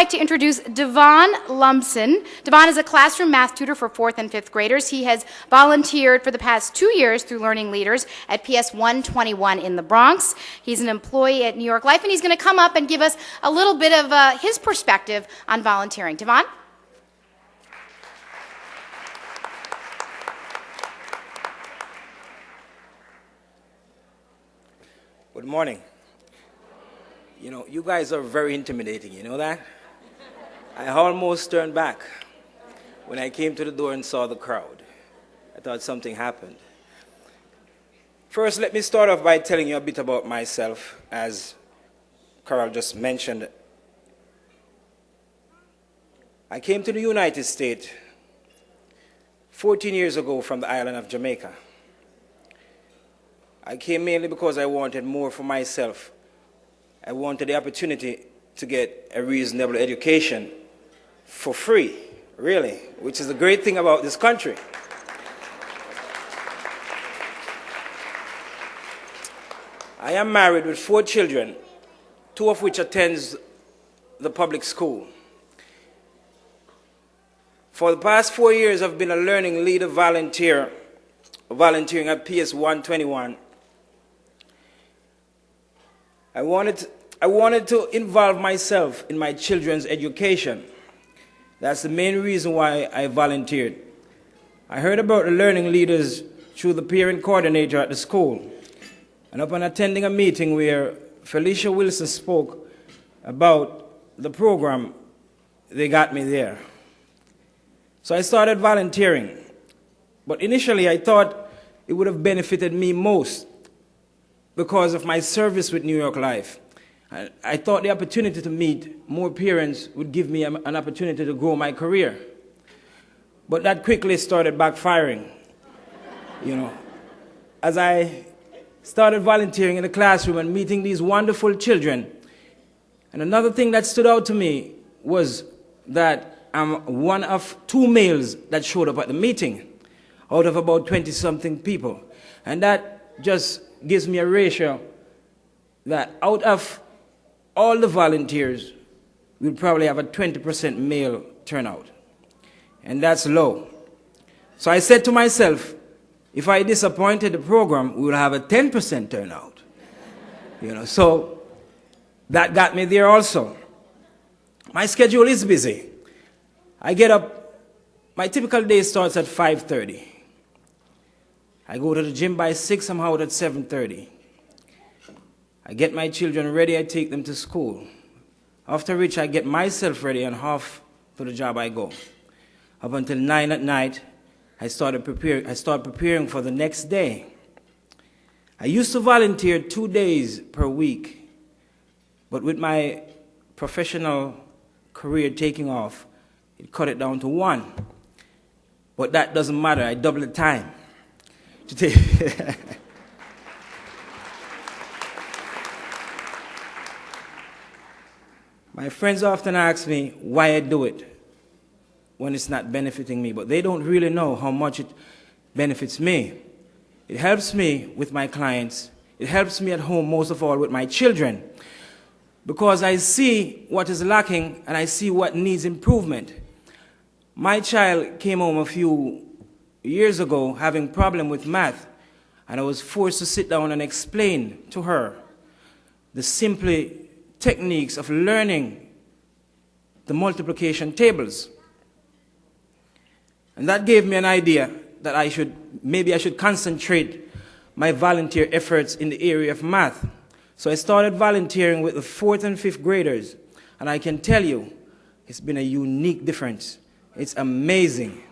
like to introduce Devon Lumsden. Devon is a classroom math tutor for 4th and 5th graders. He has volunteered for the past 2 years through Learning Leaders at PS 121 in the Bronx. He's an employee at New York Life, and he's going to come up and give us a little bit of his perspective on volunteering. Devon? Good morning. You know, you guys are very intimidating, you know that? I almost turned back when I came to the door and saw the crowd. I thought something happened. First, let me start off by telling you a bit about myself, as Carl just mentioned. I came to the United States 14 years ago from the island of Jamaica. I came mainly because I wanted more for myself. I wanted the opportunity to get a reasonable education for free, really, which is the great thing about this country. I am married with 4 children, 2 of which attends the public school. For the past 4 years, I've been a Learning Leader volunteering at PS 121. I wanted to involve myself in my children's education. That's the main reason why I volunteered. I heard about the Learning Leaders through the parent coordinator at the school. And upon attending a meeting where Felicia Wilson spoke about the program, they got me there. So I started volunteering. But initially I thought it would have benefited me most because of my service with New York Life. I thought the opportunity to meet more parents would give me an opportunity to grow my career. But that quickly started backfiring. You know, as I started volunteering in the classroom and meeting these wonderful children. And another thing that stood out to me was that I'm one of 2 males that showed up at the meeting out of about 20-something people. And that just gives me a ratio that out of all the volunteers, we'll probably have a 20% male turnout. And that's low. So I said to myself, if I disappointed the program, we will have a 10% turnout. You know, so that got me there also. My schedule is busy. I get up, my typical day starts at 5:30. I go to the gym by 6, I'm out at 7:30. I get my children ready, I take them to school. After which I get myself ready and off to the job I go. Up until 9 at night, I start preparing for the next day. I used to volunteer 2 days per week, but with my professional career taking off, it cut it down to 1. But that doesn't matter, I double the time. My friends often ask me why I do it when it's not benefiting me, but they don't really know how much it benefits me. It helps me with my clients. It helps me at home, most of all with my children, because I see what is lacking and I see what needs improvement. My child came home a few years ago having a problem with math, and I was forced to sit down and explain to her the simple techniques of learning the multiplication tables. And that gave me an idea that maybe I should concentrate my volunteer efforts in the area of math. So I started volunteering with the 4th and 5th graders, and I can tell you, it's been a unique difference. It's amazing.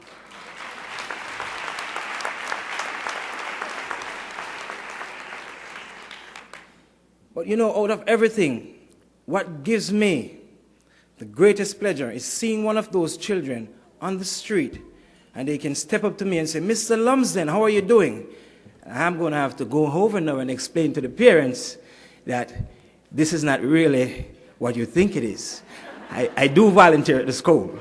But you know, out of everything, what gives me the greatest pleasure is seeing one of those children on the street and they can step up to me and say, "Mr. Lumsden, how are you doing?" And I'm going to have to go over now and explain to the parents that this is not really what you think it is. I do volunteer at the school.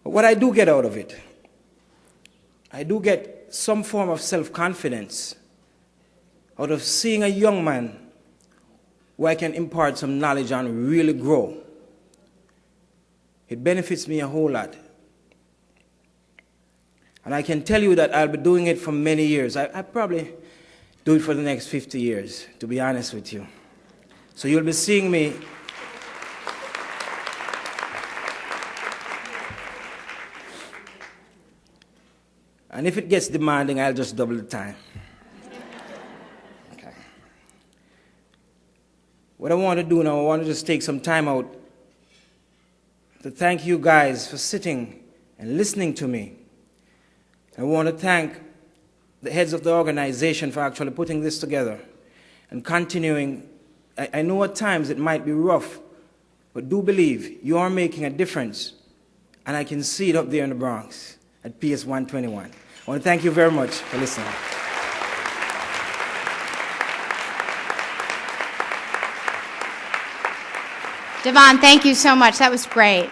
But what I do get out of it, I do get some form of self-confidence out of seeing a young man where I can impart some knowledge and really grow. It benefits me a whole lot. And I can tell you that I'll be doing it for many years. I probably do it for the next 50 years, to be honest with you. So you'll be seeing me and if it gets demanding, I'll just double the time. Okay. What I want to do now, I want to just take some time out to thank you guys for sitting and listening to me. I want to thank the heads of the organization for actually putting this together and continuing. I know at times it might be rough, but do believe you are making a difference, and I can see it up there in the Bronx at PS 121. I want to thank you very much for listening. Devon, thank you so much. That was great.